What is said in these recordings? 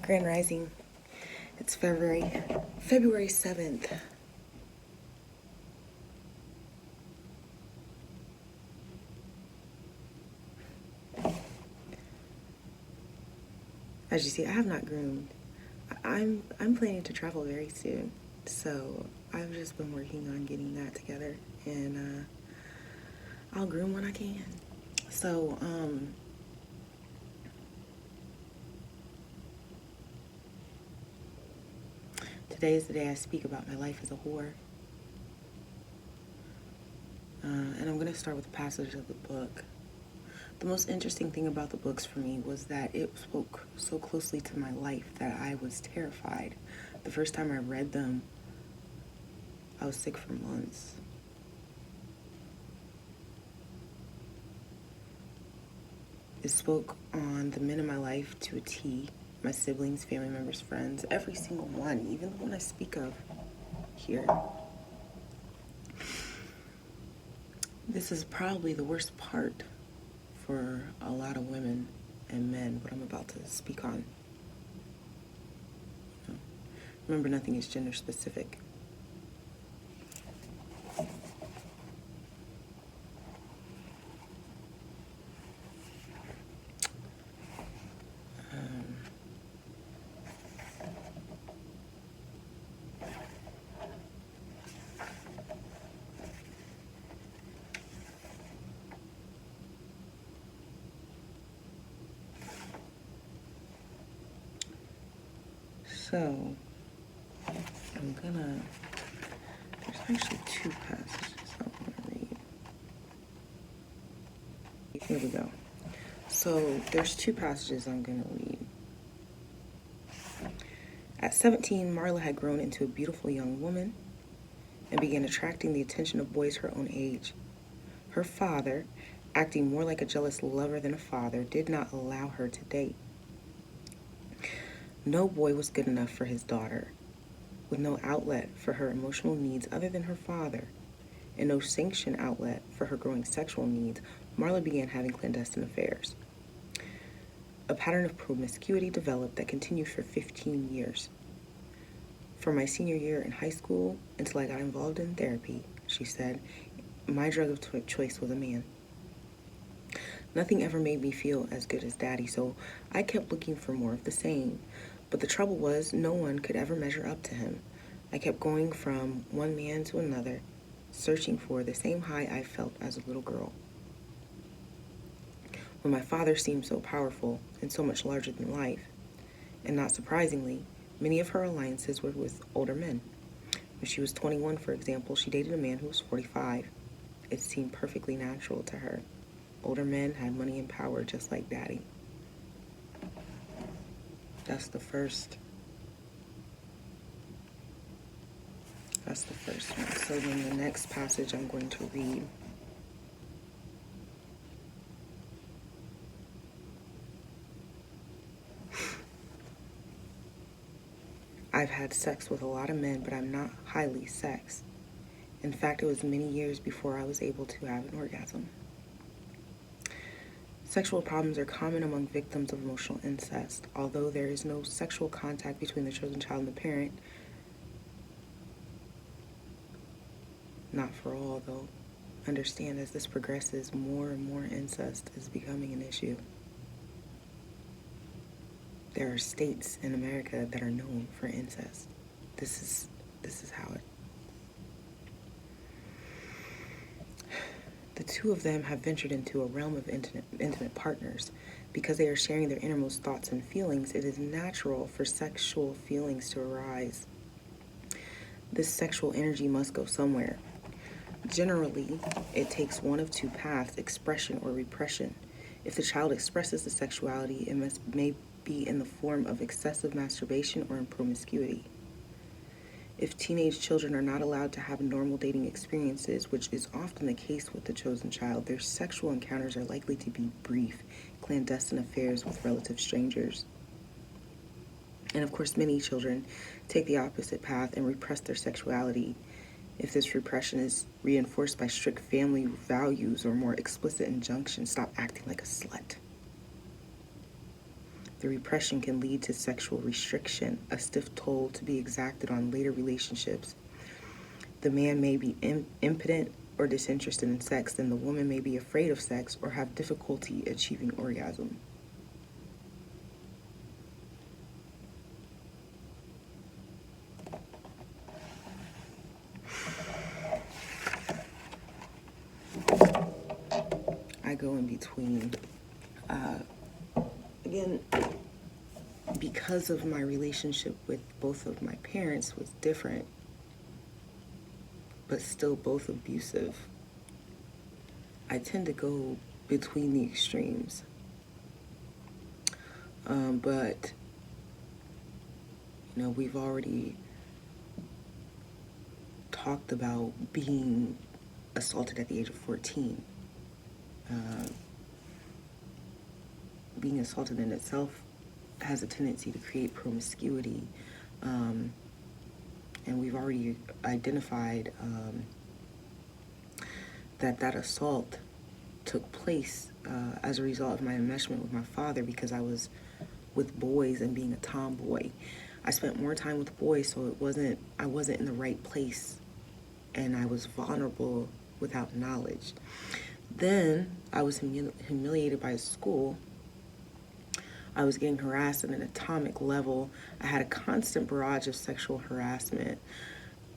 Grand Rising. It's February 7th. As you see, I have not groomed. I'm planning to travel very soon, so I've just been working on getting that together, and I'll groom when I can. So today is the day I speak about my life as a whore. And I'm going to start with a passage of the book. The most interesting thing about the books for me was that it spoke so closely to my life that I was terrified. The first time I read them, I was sick for months. It spoke on the men in my life to a T, my siblings, family members, friends, every single one, even the one I speak of here. This is probably the worst part for a lot of women and men, what I'm about to speak on. Remember, nothing is gender specific. So, there's actually two passages I'm gonna read. Here we go. So, there's two passages I'm gonna read. At 17, Marla had grown into a beautiful young woman and began attracting the attention of boys her own age. Her father, acting more like a jealous lover than a father, did not allow her to date. No boy was good enough for his daughter. With no outlet for her emotional needs other than her father, and no sanction outlet for her growing sexual needs, Marla began having clandestine affairs. A pattern of promiscuity developed that continued for 15 years. For my senior year in high school, until I got involved in therapy, she said, my drug of choice was a man. Nothing ever made me feel as good as Daddy, so I kept looking for more of the same. But the trouble was, no one could ever measure up to him. I kept going from one man to another, searching for the same high I felt as a little girl. When my father seemed so powerful and so much larger than life, and not surprisingly, many of her alliances were with older men. When she was 21, for example, she dated a man who was 45. It seemed perfectly natural to her. Older men had money and power just like Daddy. That's the first one. So then the next passage I'm going to read. I've had sex with a lot of men, but I'm not highly sexed. In fact, it was many years before I was able to have an orgasm. Sexual problems are common among victims of emotional incest. Although there is no sexual contact between the chosen child and the parent, not for all though, understand as this progresses, more and more incest is becoming an issue. There are states in America that are known for incest. This is how it. The two of them have ventured into a realm of intimate partners. Because they are sharing their innermost thoughts and feelings, it is natural for sexual feelings to arise. This sexual energy must go somewhere. Generally, it takes one of two paths, expression or repression. If the child expresses the sexuality, it may be in the form of excessive masturbation or in promiscuity. If teenage children are not allowed to have normal dating experiences, which is often the case with the chosen child, their sexual encounters are likely to be brief, clandestine affairs with relative strangers. And of course, many children take the opposite path and repress their sexuality. If this repression is reinforced by strict family values or more explicit injunctions, stop acting like a slut. The repression can lead to sexual restriction, a stiff toll to be exacted on later relationships. The man may be impotent or disinterested in sex, and the woman may be afraid of sex or have difficulty achieving orgasm. I go in between. Again, because of my relationship with both of my parents was different, but still both abusive, I tend to go between the extremes. But, we've already talked about being assaulted at the age of 14. Being assaulted in itself has a tendency to create promiscuity. And we've already identified that assault took place as a result of my enmeshment with my father, because I was with boys and being a tomboy. I spent more time with boys, so I wasn't in the right place, and I was vulnerable without knowledge. Then I was humiliated by school. I was getting harassed at an atomic level. I had a constant barrage of sexual harassment.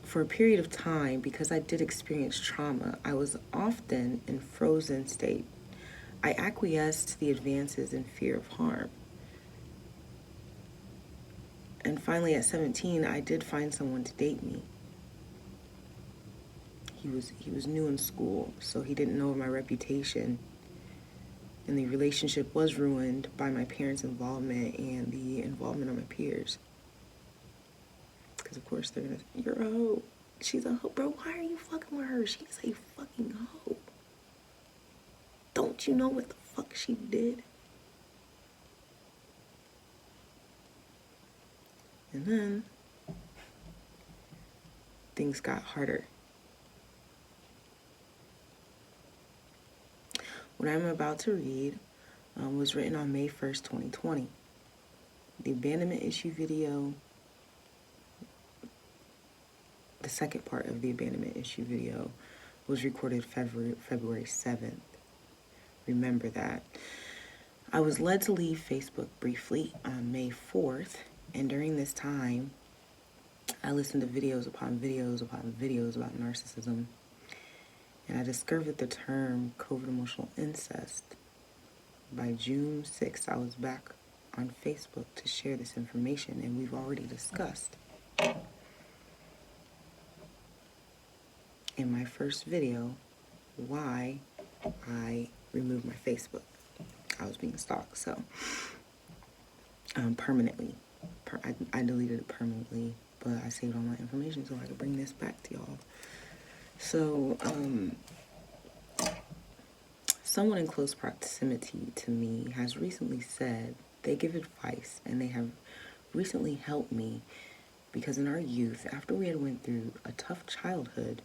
For a period of time, because I did experience trauma, I was often in frozen state. I acquiesced to the advances in fear of harm. And finally, at 17, I did find someone to date me. He was new in school, so he didn't know my reputation. And the relationship was ruined by my parents' involvement and the involvement of my peers. Because, of course, they're going to, you're a hoe. She's a hoe. Bro, why are you fucking with her? She's a fucking hoe. Don't you know what the fuck she did? And then things got harder. What I'm about to read was written on May 1st, 2020. The abandonment issue video, the second part of the abandonment issue video, was recorded February 7th. Remember that. I was led to leave Facebook briefly on May 4th, and during this time, I listened to videos upon videos upon videos about narcissism, and I discovered the term covert emotional incest. By June 6th, I was back on Facebook to share this information, and we've already discussed in my first video why I removed my Facebook. I was being stalked, so permanently. I deleted it permanently, but I saved all my information so I could bring this back to y'all. So, someone in close proximity to me has recently said they give advice, and they have recently helped me, because in our youth, after we had went through a tough childhood,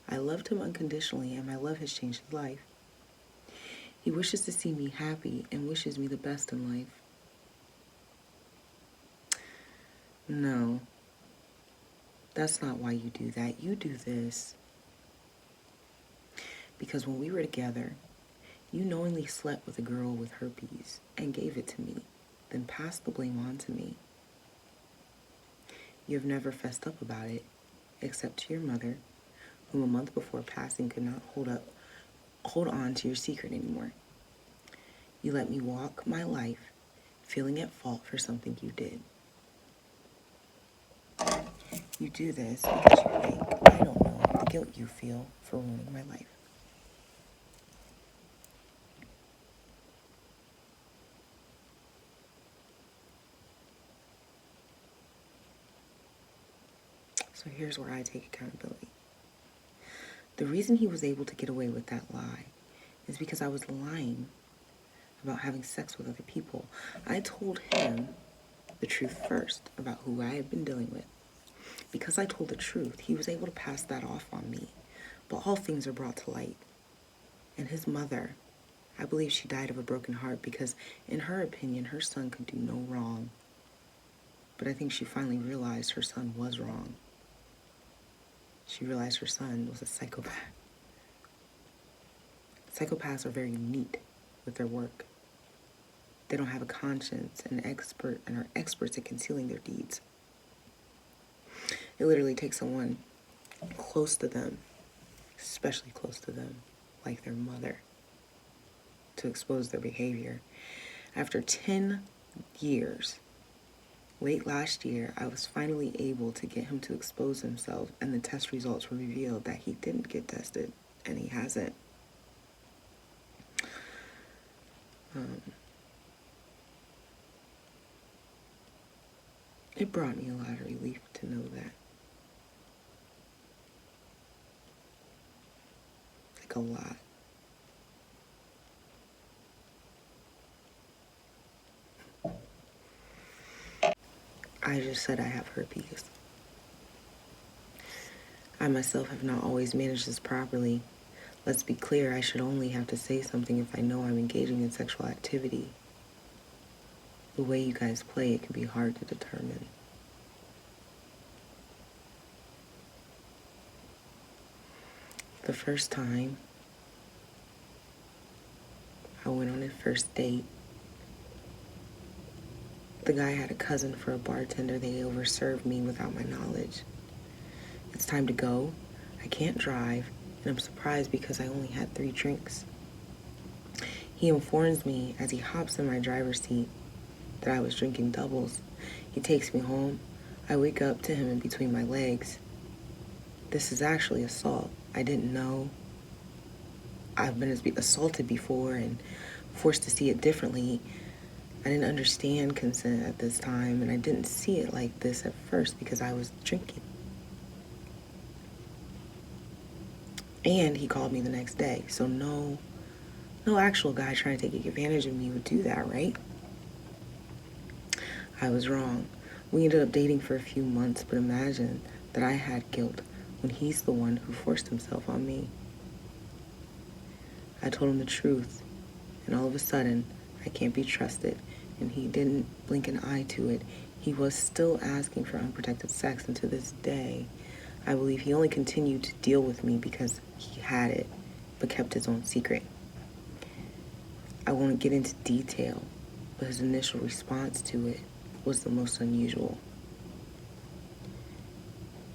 I loved him unconditionally, and my love has changed his life. He wishes to see me happy and wishes me the best in life. No, that's not why you do that. You do this because when we were together, you knowingly slept with a girl with herpes and gave it to me, then passed the blame on to me. You have never fessed up about it, except to your mother, whom a month before passing could not hold on to your secret anymore. You let me walk my life feeling at fault for something you did. You do this because you think I don't know the guilt you feel for ruining my life. So here's where I take accountability. The reason he was able to get away with that lie is because I was lying about having sex with other people. I told him the truth first about who I had been dealing with. Because I told the truth, he was able to pass that off on me. But all things are brought to light. And his mother I believe she died of a broken heart because, in her opinion, her son could do no wrong. But I think she finally realized her son was wrong. She realized her son was a psychopath. Psychopaths are very neat with their work. They don't have a conscience and are experts at concealing their deeds. It literally takes someone close to them, especially close to them, like their mother, to expose their behavior. After 10 years, late last year, I was finally able to get him to expose himself, and the test results revealed that he didn't get tested, and he hasn't. It brought me a lot of relief to know that. Like a lot. I just said I have herpes. I myself have not always managed this properly. Let's be clear, I should only have to say something if I know I'm engaging in sexual activity. The way you guys play, it can be hard to determine. The first time I went on a first date, the guy had a cousin for a bartender. They overserved me without my knowledge. It's time to go. I can't drive, and I'm surprised because I only had 3 drinks. He informs me as he hops in my driver's seat that I was drinking doubles. He takes me home. I wake up to him in between my legs. This is actually assault. I didn't know. I've been assaulted before and forced to see it differently. I didn't understand consent at this time, and I didn't see it like this at first because I was drinking. And he called me the next day, so no actual guy trying to take advantage of me would do that, right? I was wrong. We ended up dating for a few months, but imagine that I had guilt when he's the one who forced himself on me. I told him the truth, and all of a sudden, I can't be trusted, and he didn't blink an eye to it. He was still asking for unprotected sex, and to this day, I believe he only continued to deal with me because he had it, but kept his own secret. I won't get into detail, but his initial response to it was the most unusual.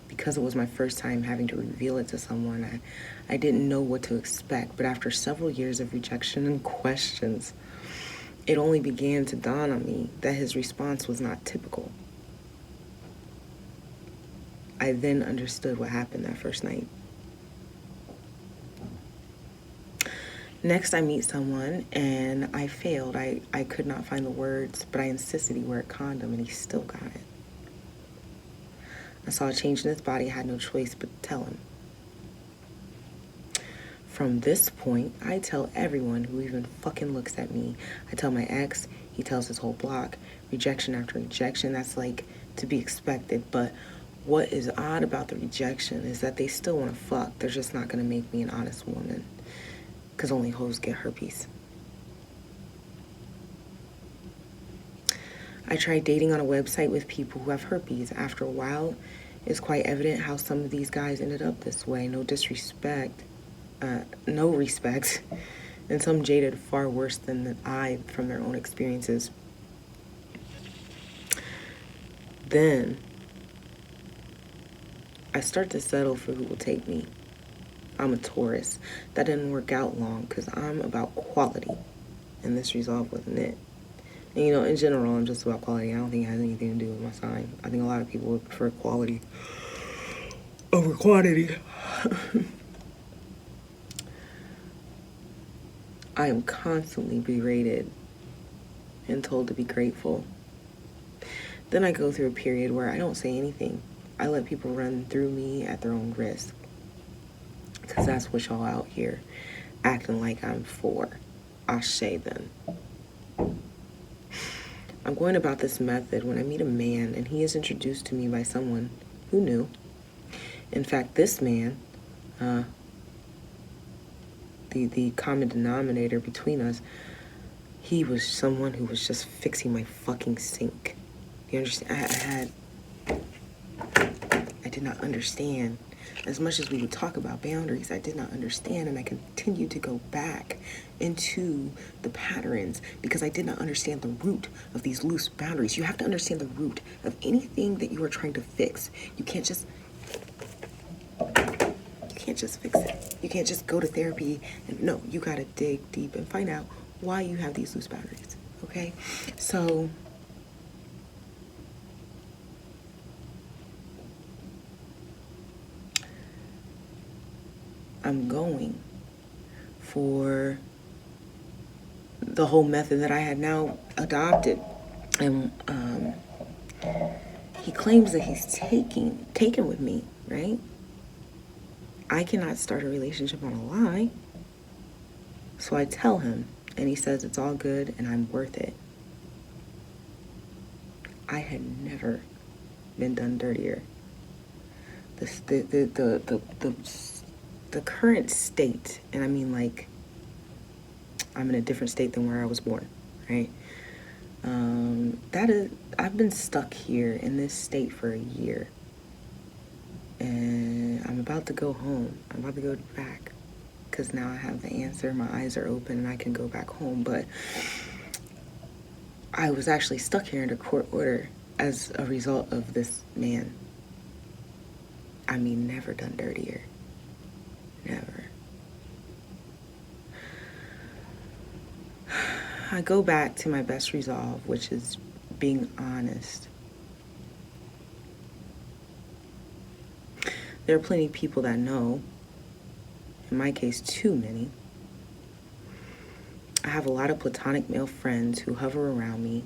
Because it was my first time having to reveal it to someone, I didn't know what to expect, but after several years of rejection and questions, it only began to dawn on me that his response was not typical. I then understood what happened that first night. Next, I meet someone, and I failed. I could not find the words, but I insisted he wear a condom, and he still got it. I saw a change in his body. I had no choice but to tell him. From this point, I tell everyone who even fucking looks at me. I tell my ex, he tells his whole block. Rejection after rejection, that's like to be expected, but what is odd about the rejection is that they still want to fuck. They're just not going to make me an honest woman. Because only hoes get herpes. I tried dating on a website with people who have herpes. After a while, it's quite evident how some of these guys ended up this way. No respect. And some jaded far worse than I from their own experiences. Then, I start to settle for who will take me. I'm a Taurus. That didn't work out long because I'm about quality. And this resolve wasn't it. And in general, I'm just about quality. I don't think it has anything to do with my sign. I think a lot of people would prefer quality over quantity. I am constantly berated and told to be grateful. Then I go through a period where I don't say anything. I let people run through me at their own risk. Because that's what y'all out here acting like I'm for. Ashe then. I'm going about this method when I meet a man and he is introduced to me by someone who knew. In fact, this man the common denominator between us, he was someone who was just fixing my fucking sink. You understand? I did not understand. As much as we would talk about boundaries, I did not understand, and I continued to go back into the patterns because I did not understand the root of these loose boundaries. You have to understand the root of anything that you are trying to fix. You can't just fix it. You can't just go to therapy and no, you gotta dig deep and find out why you have these loose boundaries. Okay? So I'm going for the whole method that I had now adopted. And he claims that he's taken with me, right? I cannot start a relationship on a lie. So I tell him, and he says it's all good and I'm worth it. I had never been done dirtier. The current state, and I mean like I'm in a different state than where I was born, right? I've been stuck here in this state for a year. And I'm about to go home. I'm about to go back. Because now I have the answer. My eyes are open and I can go back home. But I was actually stuck here under court order as a result of this man. I mean, never done dirtier. Never. I go back to my best resolve, which is being honest. There are plenty of people that know. In my case, too many. I have a lot of platonic male friends who hover around me,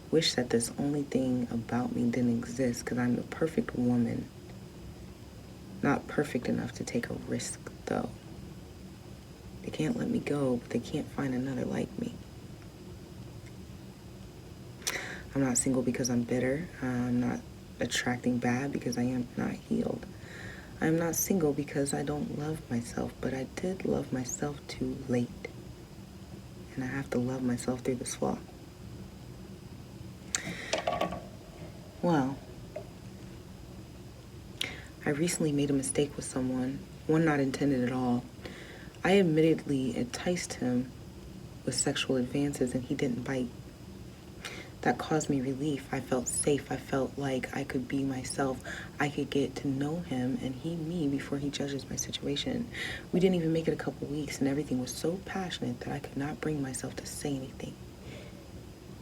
wish that this only thing about me didn't exist because I'm the perfect woman. Not perfect enough to take a risk, though. They can't let me go, but they can't find another like me. I'm not single because I'm bitter. I'm not attracting bad because I am not healed. I'm not single because I don't love myself, but I did love myself too late. And I have to love myself through this flaw. Well, I recently made a mistake with someone, one not intended at all. I admittedly enticed him with sexual advances and he didn't bite. That caused me relief. I felt safe. I felt like I could be myself. I could get to know him and he me before he judges my situation. We didn't even make it a couple weeks and everything was so passionate that I could not bring myself to say anything.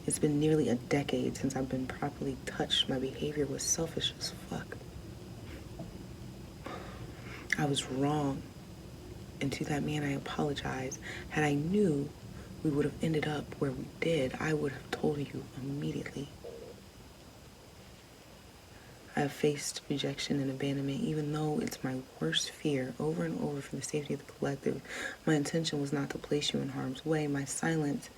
It's been nearly a decade since I've been properly touched. My behavior was selfish as fuck. I was wrong. And to that man, I apologize. Had I knew we would have ended up where we did, I would have told you immediately. I have faced rejection and abandonment, even though it's my worst fear, over and over for the safety of the collective. My intention was not to place you in harm's way. My silence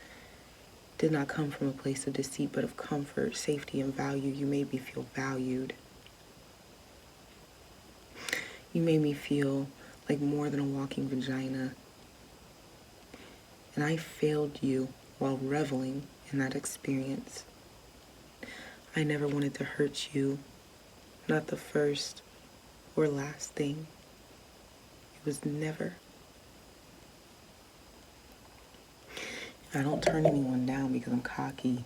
did not come from a place of deceit, but of comfort, safety, and value. You made me feel valued. You made me feel like more than a walking vagina. And I failed you while reveling in that experience. I never wanted to hurt you, not the first or last thing. It was never. I don't turn anyone down because I'm cocky.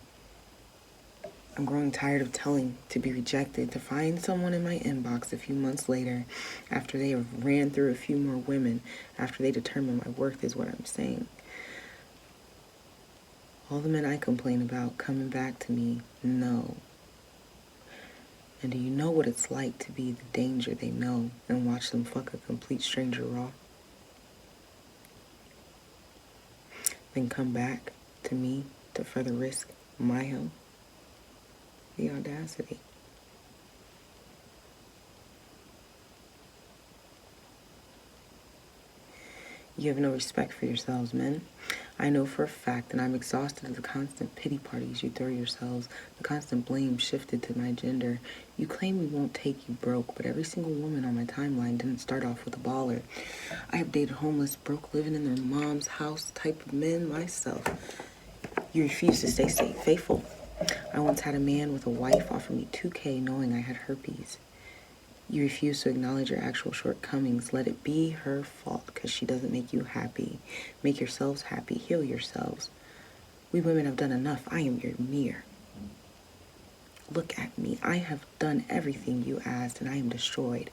I'm growing tired of telling to be rejected, to find someone in my inbox a few months later after they have ran through a few more women, after they determine my worth is what I'm saying. All the men I complain about coming back to me know. And do you know what it's like to be the danger they know and watch them fuck a complete stranger raw? Then come back to me to further risk my health? The audacity. You have no respect for yourselves, men. I know for a fact that I'm exhausted of the constant pity parties you throw yourselves, the constant blame shifted to my gender. You claim we won't take you broke, but every single woman on my timeline didn't start off with a baller. I have dated homeless, broke, living in their mom's house type of men myself. You refuse to stay faithful. I once had a man with a wife offer me $2K knowing I had herpes. You refuse to acknowledge your actual shortcomings. Let it be her fault because she doesn't make you happy. Make yourselves happy. Heal yourselves. We women have done enough. I am your mirror. Look at me. I have done everything you asked and I am destroyed.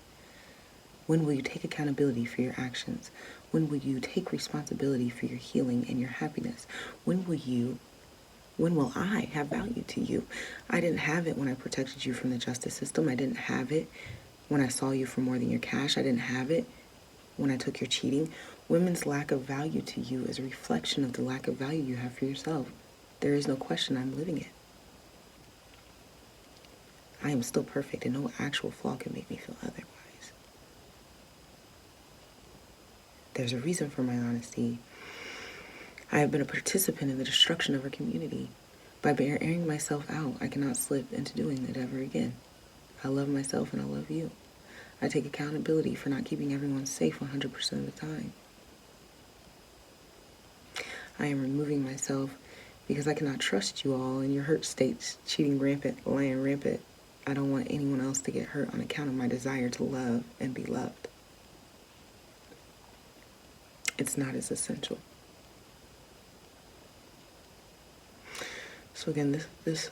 When will you take accountability for your actions? When will you take responsibility for your healing and your happiness? When will I have value to you? I didn't have it when I protected you from the justice system. I didn't have it when I saw you for more than your cash. I didn't have it when I took your cheating. Women's lack of value to you is a reflection of the lack of value you have for yourself. There is no question I'm living it. I am still perfect and no actual flaw can make me feel otherwise. There's a reason for my honesty. I have been a participant in the destruction of our community. By airing myself out, I cannot slip into doing it ever again. I love myself and I love you. I take accountability for not keeping everyone safe 100% of the time. I am removing myself because I cannot trust you all in your hurt states, cheating rampant, lying rampant. I don't want anyone else to get hurt on account of my desire to love and be loved. It's not as essential. So again, this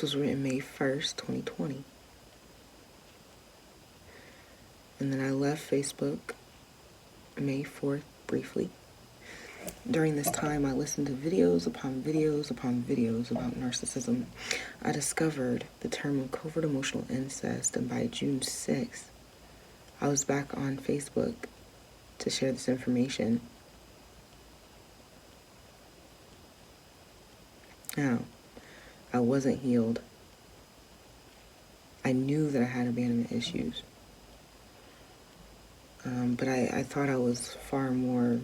was written May 1st, 2020. And then I left Facebook May 4th briefly. During this time, I listened to videos upon videos upon videos about narcissism. I discovered the term of covert emotional incest, and by June 6th, I was back on Facebook to share this information. Now, I wasn't healed. I knew that I had abandonment issues. But I thought I was far more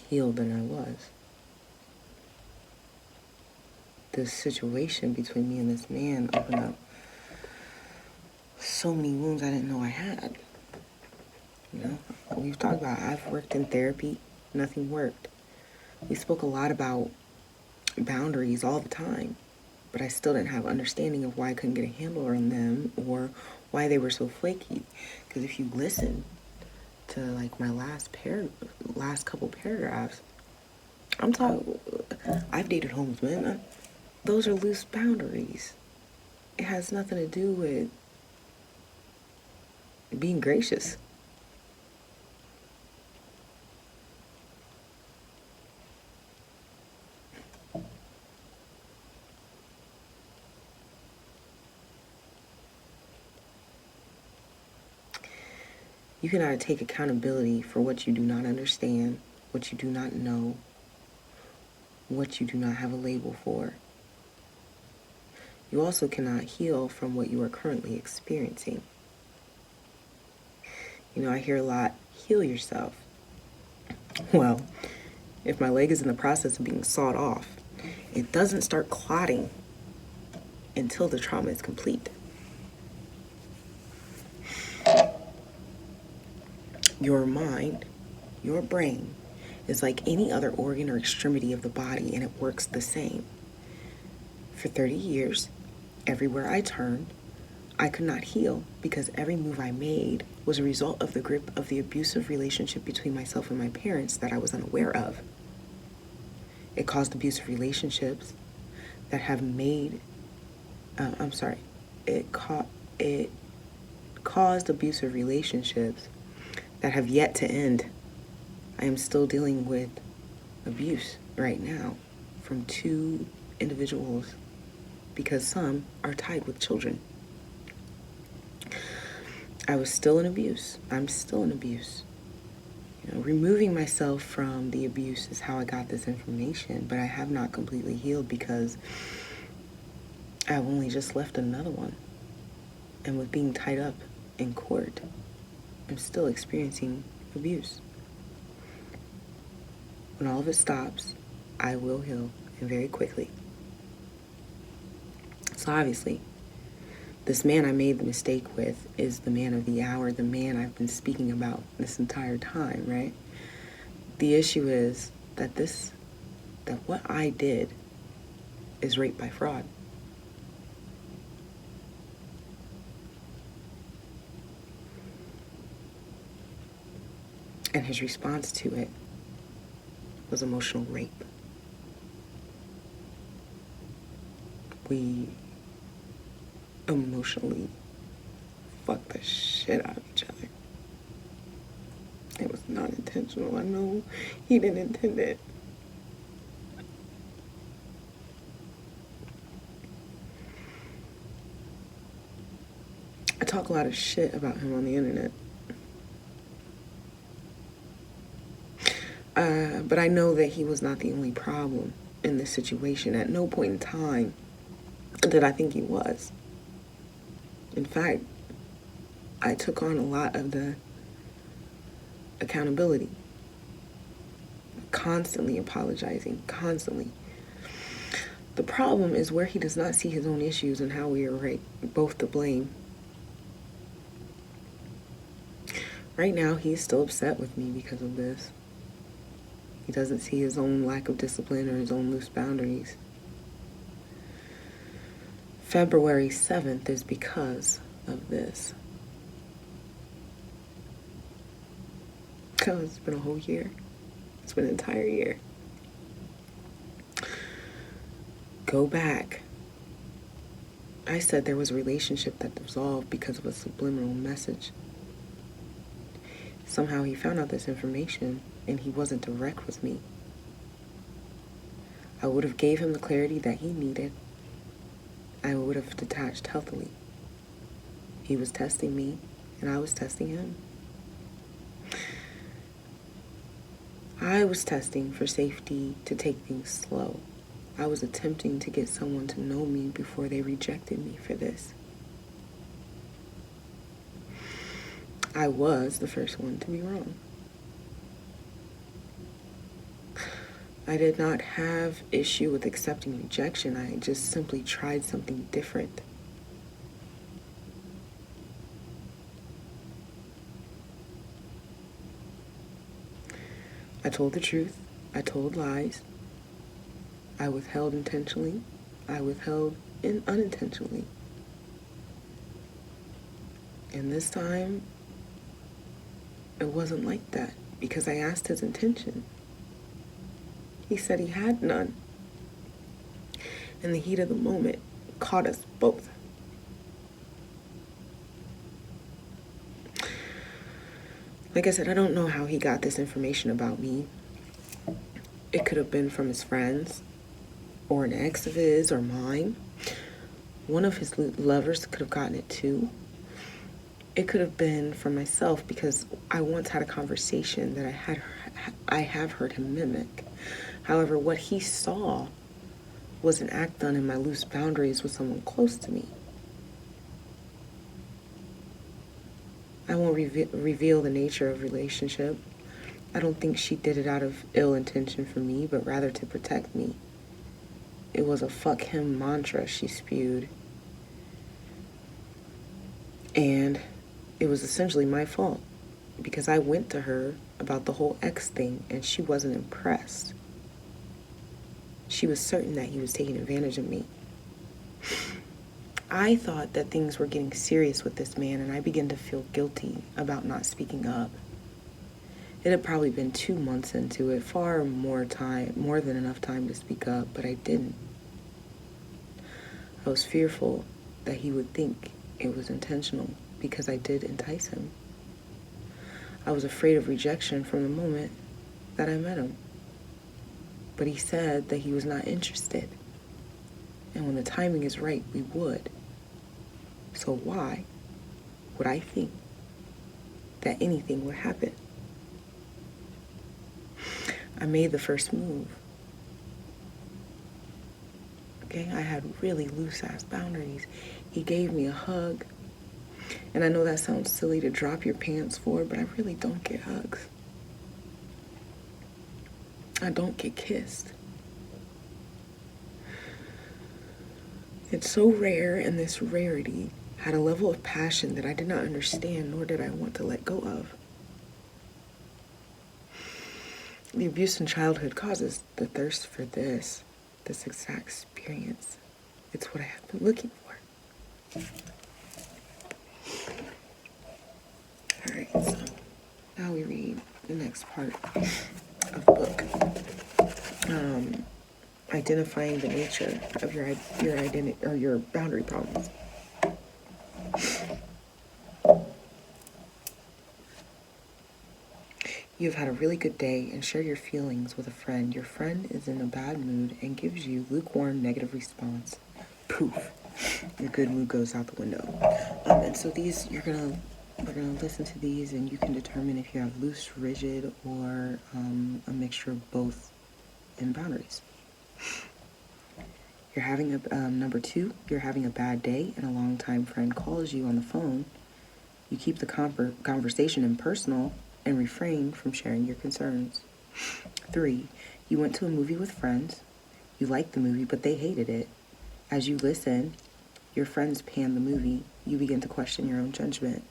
healed than I was. This situation between me and this man opened up so many wounds I didn't know I had. You know, we've talked about, I've worked in therapy, nothing worked. We spoke a lot about boundaries all the time, but I still didn't have understanding of why I couldn't get a handle on them or why they were so flaky. Because if you listen to like my last couple paragraphs, I've dated homeless men. Those are loose boundaries. It has nothing to do with being gracious. You cannot take accountability for what you do not understand, what you do not know, what you do not have a label for. You also cannot heal from what you are currently experiencing. You know, I hear a lot, heal yourself. Well, if my leg is in the process of being sawed off, it doesn't start clotting until the trauma is complete. Your mind, your brain, is like any other organ or extremity of the body, and it works the same. For 30 years, everywhere I turned, I could not heal because every move I made was a result of the grip of the abusive relationship between myself and my parents that I was unaware of. It caused abusive relationships that have made, it caused abusive relationships that have yet to end. I am still dealing with abuse right now from 2 individuals because some are tied with children. I was still in abuse. I'm still in abuse. You know, removing myself from the abuse is how I got this information, but I have not completely healed because I've only just left another one. And with being tied up in court, am still experiencing abuse. When all of it stops, I will heal, and very quickly. So obviously, this man I made the mistake with is the man of the hour, the man I've been speaking about this entire time, right? The issue is that what I did is rape by fraud. And his response to it was emotional rape. We emotionally fucked the shit out of each other. It was not intentional. I know he didn't intend it. I talk a lot of shit about him on the internet. But I know that he was not the only problem in this situation. At no point in time did I think he was. In fact, I took on a lot of the accountability. Constantly apologizing, constantly. The problem is where he does not see his own issues and how we are both to blame. Right now, he's still upset with me because of this. He doesn't see his own lack of discipline or his own loose boundaries. February 7th is because of this. It's been a whole year. It's been an entire year. Go back. I said there was a relationship that dissolved because of a subliminal message. Somehow he found out this information and he wasn't direct with me. I would have gave him the clarity that he needed. I would have detached healthily. He was testing me and I was testing him. I was testing for safety to take things slow. I was attempting to get someone to know me before they rejected me for this. I was the first one to be wrong. I did not have issue with accepting rejection. I just simply tried something different. I told the truth. I told lies. I withheld intentionally. I withheld unintentionally. And this time, it wasn't like that because I asked his intention. He said he had none. And the heat of the moment caught us both. Like I said, I don't know how he got this information about me. It could have been from his friends, or an ex of his, or mine. One of his lovers could have gotten it too. It could have been from myself because I once had a conversation that I have heard him mimic. However, what he saw was an act done in my loose boundaries with someone close to me. I won't reveal the nature of relationship. I don't think she did it out of ill intention for me, but rather to protect me. It was a fuck him mantra she spewed. And it was essentially my fault because I went to her about the whole ex thing and she wasn't impressed. She was certain that he was taking advantage of me. I thought that things were getting serious with this man and I began to feel guilty about not speaking up. It had probably been 2 months into it, far more than enough time to speak up, but I didn't. I was fearful that he would think it was intentional because I did entice him. I was afraid of rejection from the moment that I met him. But he said that he was not interested. And when the timing is right, we would. So why would I think that anything would happen? I made the first move. Okay, I had really loose-ass boundaries. He gave me a hug. And I know that sounds silly to drop your pants for, but I really don't get hugs. I don't get kissed. It's so rare, and this rarity had a level of passion that I did not understand, nor did I want to let go of. The abuse in childhood causes the thirst for this exact experience. It's what I have been looking for. All right, so now we read the next part of the book. Identifying the nature of your identity or your boundary problems. You've had a really good day and share your feelings with a friend. Your friend is in a bad mood and gives you lukewarm negative response. Poof. Your good mood goes out the window. And so these, we're gonna listen to these, and you can determine if you have loose, rigid, or a mixture of both in boundaries. You're having number 2, you're having a bad day and a longtime friend calls you on the phone. You keep the conversation impersonal and refrain from sharing your concerns. 3, you went to a movie with friends. You liked the movie, but they hated it. As you listen, your friends pan the movie. You begin to question your own judgment.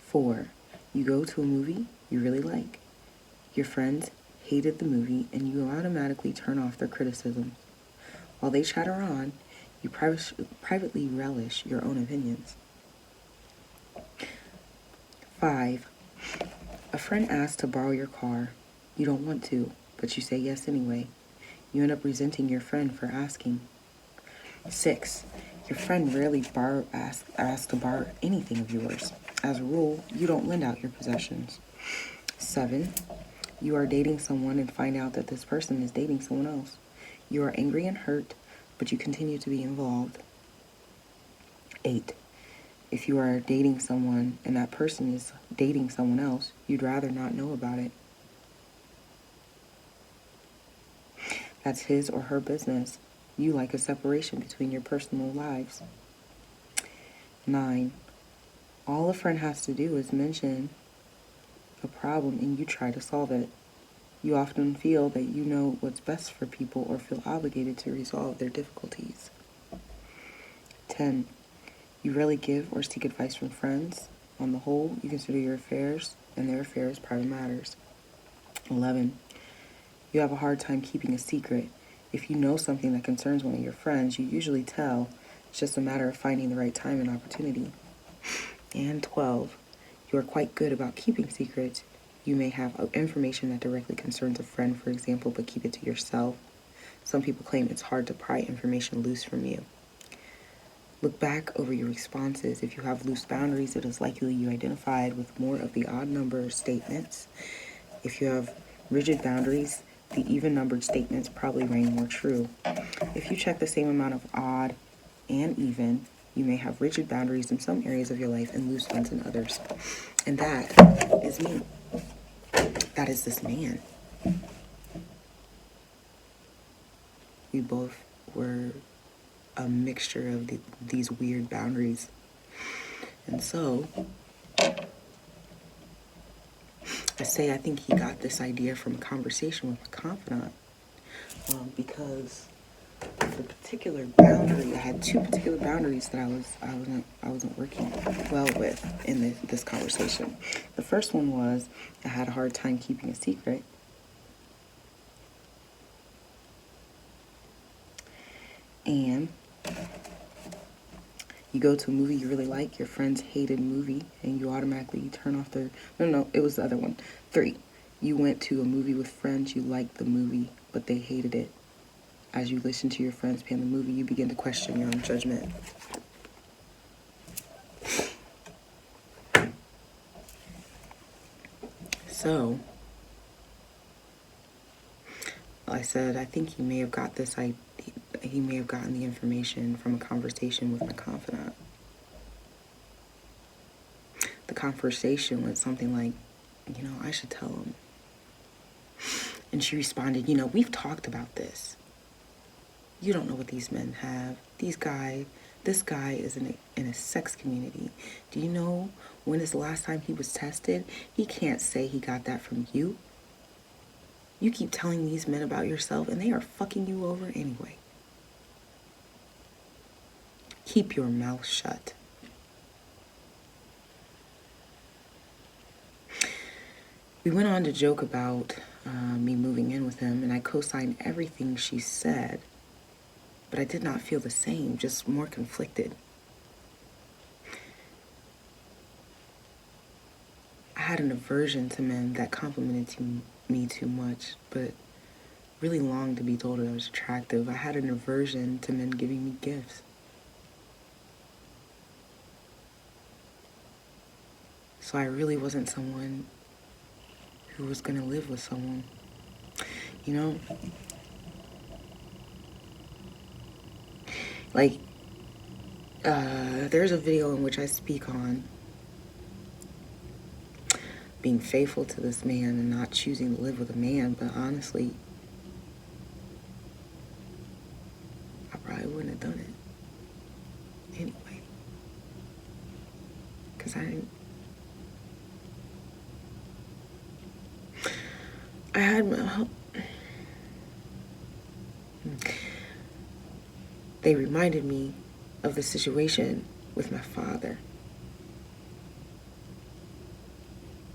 4, you go to a movie you really like. Your friends hated the movie, and you automatically turn off their criticisms. While they chatter on, you privately relish your own opinions. 5, a friend asks to borrow your car. You don't want to, but you say yes anyway. You end up resenting your friend for asking. 6, your friend rarely asks to borrow anything of yours. As a rule, you don't lend out your possessions. 7, you are dating someone and find out that this person is dating someone else. You are angry and hurt, but you continue to be involved. 8, if you are dating someone and that person is dating someone else, you'd rather not know about it. That's his or her business. You like a separation between your personal lives. 9, all a friend has to do is mention a problem and you try to solve it. You often feel that you know what's best for people or feel obligated to resolve their difficulties. 10, you rarely give or seek advice from friends. On the whole, you consider your affairs and their affairs private matters. 11, you have a hard time keeping a secret. If you know something that concerns one of your friends, you usually tell. It's just a matter of finding the right time and opportunity. And 12, you are quite good about keeping secrets. You may have information that directly concerns a friend, for example, but keep it to yourself. Some people claim it's hard to pry information loose from you. Look back over your responses. If you have loose boundaries, it is likely you identified with more of the odd number statements. If you have rigid boundaries, the even-numbered statements probably ring more true. If you check the same amount of odd and even, you may have rigid boundaries in some areas of your life and loose ones in others. And that is me. That is this man. We both were a mixture of these weird boundaries. And so, I think he got this idea from a conversation with a confidant, because the particular boundary, I had 2 particular boundaries that I wasn't working well with in this conversation. The first one was I had a hard time keeping a secret. And you go to a movie you really like, your friends hated movie, and you automatically turn off their... No, it was the other one. 3, you went to a movie with friends, you liked the movie, but they hated it. As you listen to your friends pan the movie, you begin to question your own judgment. So, I said, I think he may have got he may have gotten the information from a conversation with my confidant. The conversation was something like, I should tell him. And she responded, we've talked about this. You don't know what these men have. These This guy is in a sex community. Do you know when is the last time he was tested? He can't say he got that from you. You keep telling these men about yourself and they are fucking you over anyway. Keep your mouth shut. We went on to joke about me moving in with him, and I co-signed everything she said, but I did not feel the same, just more conflicted. I had an aversion to men that complimented me too much, but really longed to be told I was attractive. I had an aversion to men giving me gifts. So I really wasn't someone who was gonna live with someone. You know? Like, there's a video in which I speak on being faithful to this man and not choosing to live with a man, but honestly, I probably wouldn't have done it anyway. Because I had they reminded me of the situation with my father.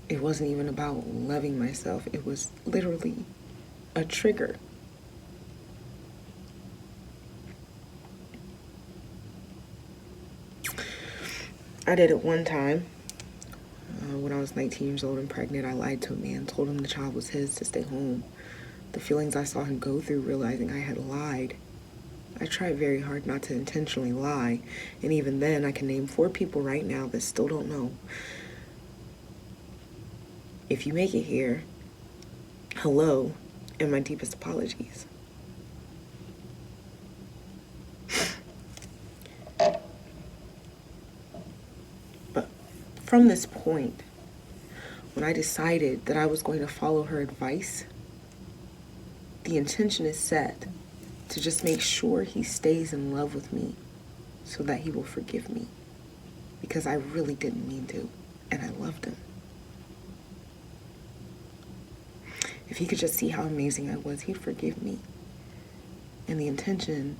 It wasn't even about loving myself. It was literally a trigger. I did it one time. When I was 19 years old and pregnant, I lied to a man, told him the child was his to stay home. The feelings I saw him go through realizing I had lied. I tried very hard not to intentionally lie, and even then I can name 4 people right now that still don't know. If you make it here, hello, and my deepest apologies. But from this point, when I decided that I was going to follow her advice, the intention is set to just make sure he stays in love with me so that he will forgive me. Because I really didn't mean to, and I loved him. If he could just see how amazing I was, he'd forgive me. And the intention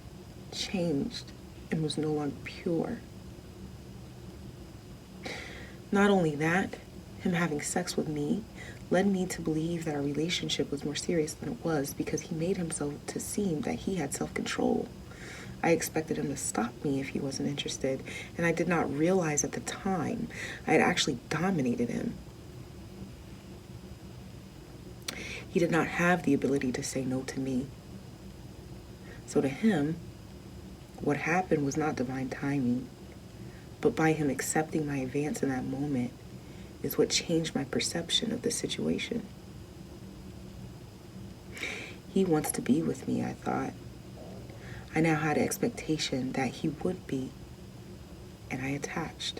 changed and was no longer pure. Not only that, him having sex with me led me to believe that our relationship was more serious than it was because he made himself to seem that he had self-control. I expected him to stop me if he wasn't interested, and I did not realize at the time I had actually dominated him. He did not have the ability to say no to me. So to him, what happened was not divine timing, but by him accepting my advance in that moment is what changed my perception of the situation. He wants to be with me, I thought. I now had an expectation that he would be, and I attached.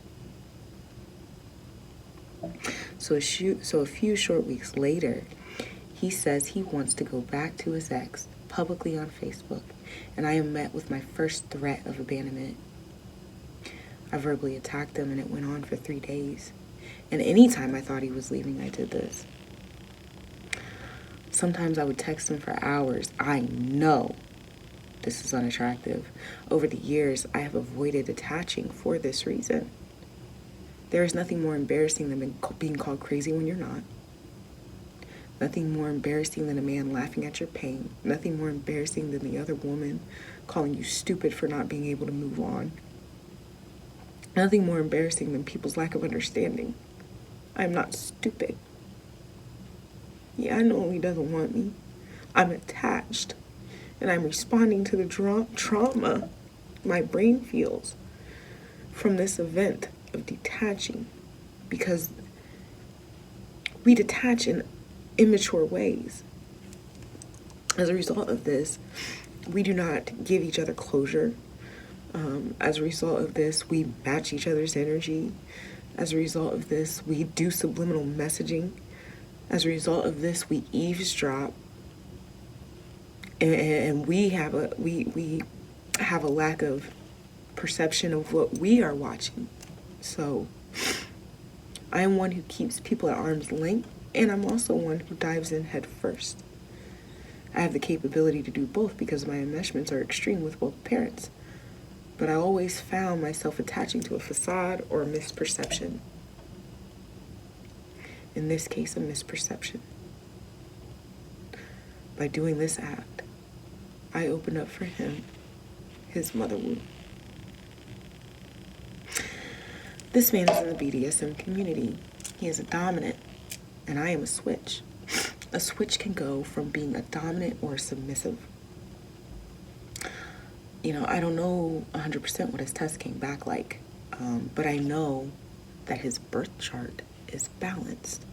So a few short weeks later, he says he wants to go back to his ex publicly on Facebook, and I am met with my first threat of abandonment. I verbally attacked him, and it went on for 3 days. And anytime I thought he was leaving, I did this. Sometimes I would text him for hours. I know this is unattractive. Over the years, I have avoided attaching for this reason. There is nothing more embarrassing than being called crazy when you're not. Nothing more embarrassing than a man laughing at your pain. Nothing more embarrassing than the other woman calling you stupid for not being able to move on. Nothing more embarrassing than people's lack of understanding. I'm not stupid. Yeah, I know he doesn't want me. I'm attached. And I'm responding to the trauma my brain feels from this event of detaching. Because we detach in immature ways. As a result of this, we do not give each other closure. As a result of this, we match each other's energy. As a result of this, we do subliminal messaging. As a result of this, we eavesdrop, and we have a lack of perception of what we are watching. So I am one who keeps people at arm's length, and I'm also one who dives in head first. I have the capability to do both because my enmeshments are extreme with both parents. But I always found myself attaching to a facade or a misperception. In this case, a misperception. By doing this act, I opened up for him his mother wound. This man is in the BDSM community. He is a dominant, and I am a switch. A switch can go from being a dominant or a submissive. I don't know 100% what his test came back like, but I know that his birth chart is balanced.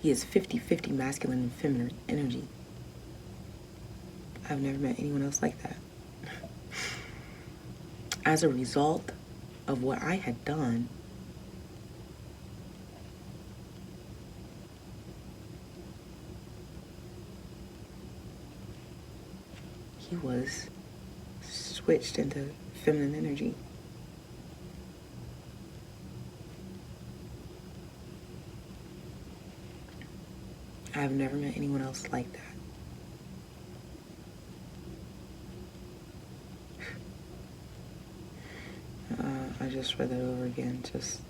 He is 50-50 masculine and feminine energy. I've never met anyone else like that. As a result of what I had done, he was switched into feminine energy. I've never met anyone else like that. I just read that over again. Just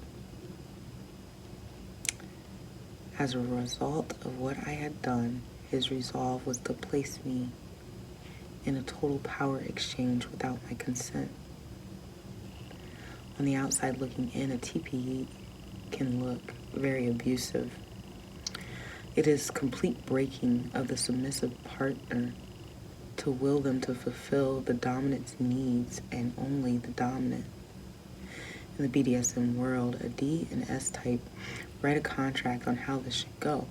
as a result of what I had done, his resolve was to place me in a total power exchange without my consent. On the outside looking in, a TPE can look very abusive. It is complete breaking of the submissive partner to will them to fulfill the dominant's needs and only the dominant. In the BDSM world, a D and S type write a contract on how this should go.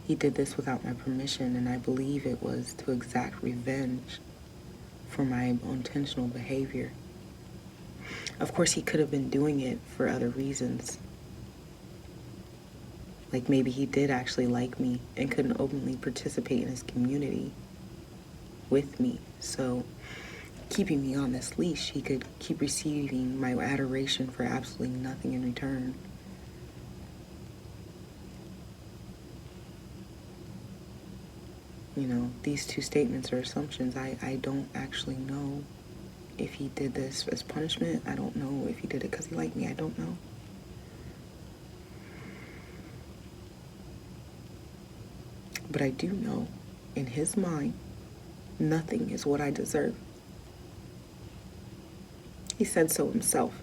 He did this without my permission, and I believe it was to exact revenge for my intentional behavior. Of course, he could have been doing it for other reasons. Like maybe he did actually like me and couldn't openly participate in his community with me. So keeping me on this leash, he could keep receiving my adoration for absolutely nothing in return. These two statements are assumptions. I don't actually know if he did this as punishment. I don't know if he did it because he liked me. I don't know. But I do know, in his mind, nothing is what I deserve. He said so himself.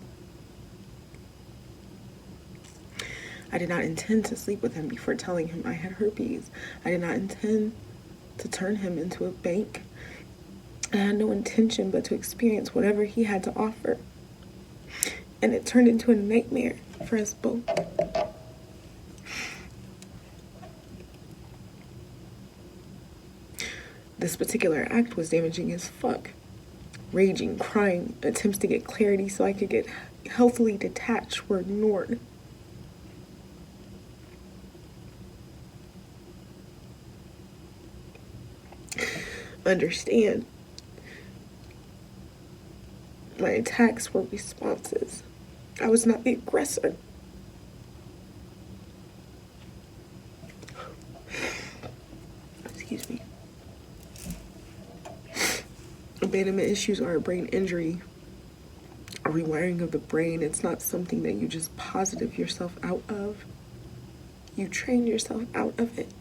I did not intend to sleep with him before telling him I had herpes. I did not intend to turn him into a bank. I had no intention but to experience whatever he had to offer. And it turned into a nightmare for us both. This particular act was damaging as fuck. Raging, crying, attempts to get clarity so I could get healthily detached were ignored. Understand, my attacks were responses. I was not the aggressor. Excuse me. Abandonment issues are a brain injury, a rewiring of the brain. It's not something that you just positive yourself out of. You train yourself out of it.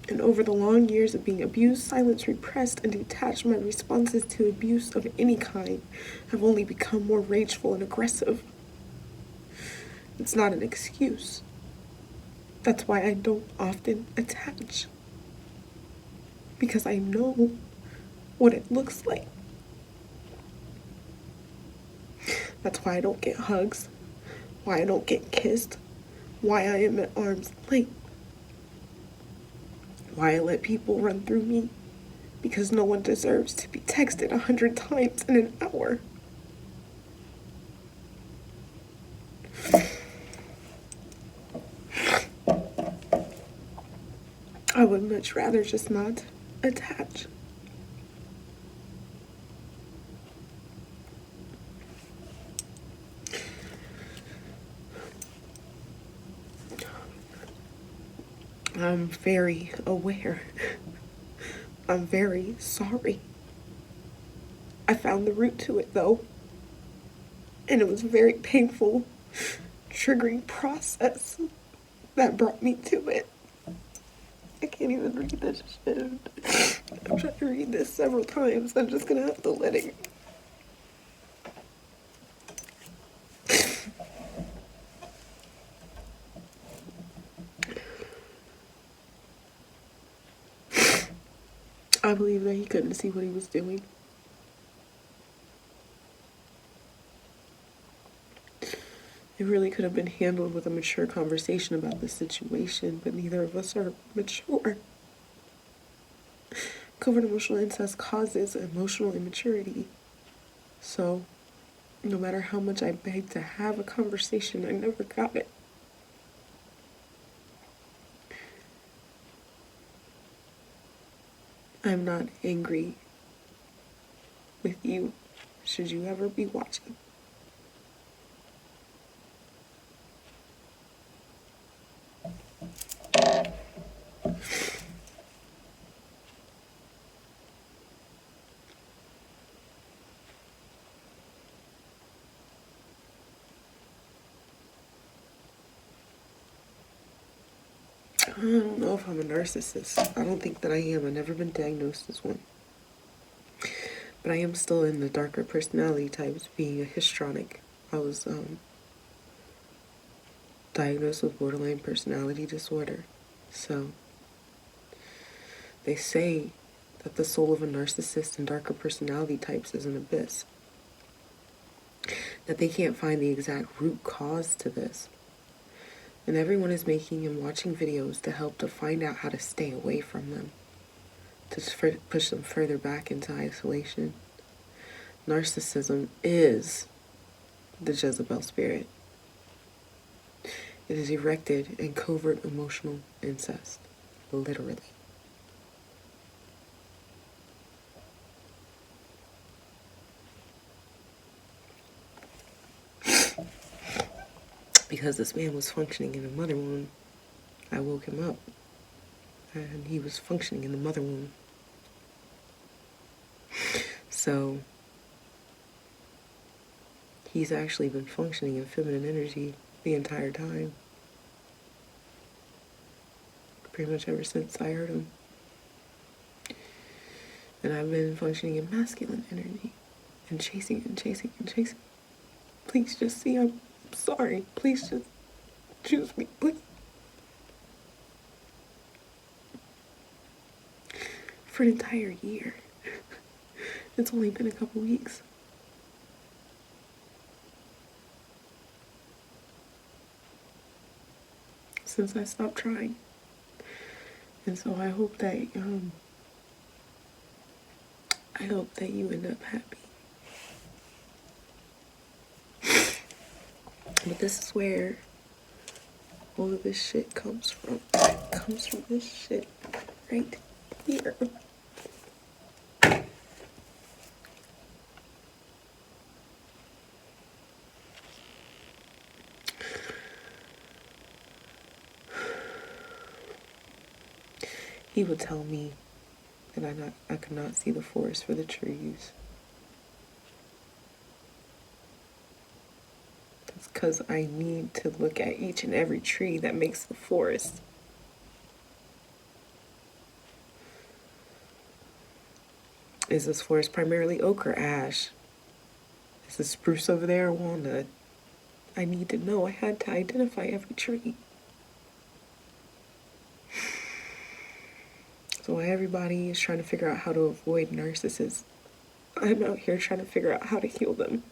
And over the long years of being abused, silenced, repressed, and detached, my responses to abuse of any kind have only become more rageful and aggressive. It's not an excuse. That's why I don't often attach. Because I know what it looks like. That's why I don't get hugs, why I don't get kissed, why I am at arm's length. Why I let people run through me, because no one deserves to be texted 100 times in an hour. I would much rather just not attach. I'm very aware. I'm very sorry. I found the root to it, though, and it was a very painful, triggering process that brought me to it. I can't even read this shit. I've tried to read this several times. I'm just gonna have to let it. I believe that he couldn't see what he was doing. It really could have been handled with a mature conversation about the situation, but neither of us are mature. Covert emotional incest causes emotional immaturity. So, no matter how much I begged to have a conversation, I never got it. I'm not angry with you, should you ever be watching. I don't know if I'm a narcissist. I don't think that I am. I've never been diagnosed as one. But I am still in the darker personality types, being a histrionic. I was diagnosed with borderline personality disorder. So they say that the soul of a narcissist and darker personality types is an abyss. That they can't find the exact root cause to this. And everyone is making and watching videos to help to find out how to stay away from them, to push them further back into isolation. Narcissism is the Jezebel spirit. It is erected in covert emotional incest, literally. Because this man was functioning in a mother wound, I woke him up, and he was functioning in the mother wound. So he's actually been functioning in feminine energy the entire time. Pretty much ever since I heard him. And I've been functioning in masculine energy and chasing and chasing and chasing. Please just see, I'm sorry. Please just choose me, please. For an entire year. It's only been a couple weeks. Since I stopped trying. And so I hope that you end up happy. But this is where all of this shit comes from. It comes from this shit right here. He would tell me that I could not see the forest for the trees. That's because I need to look at each and every tree that makes the forest. Is this forest primarily oak or ash? Is the spruce over there or walnut? I need to know. I had to identify every tree. So while everybody is trying to figure out how to avoid narcissists, I'm out here trying to figure out how to heal them.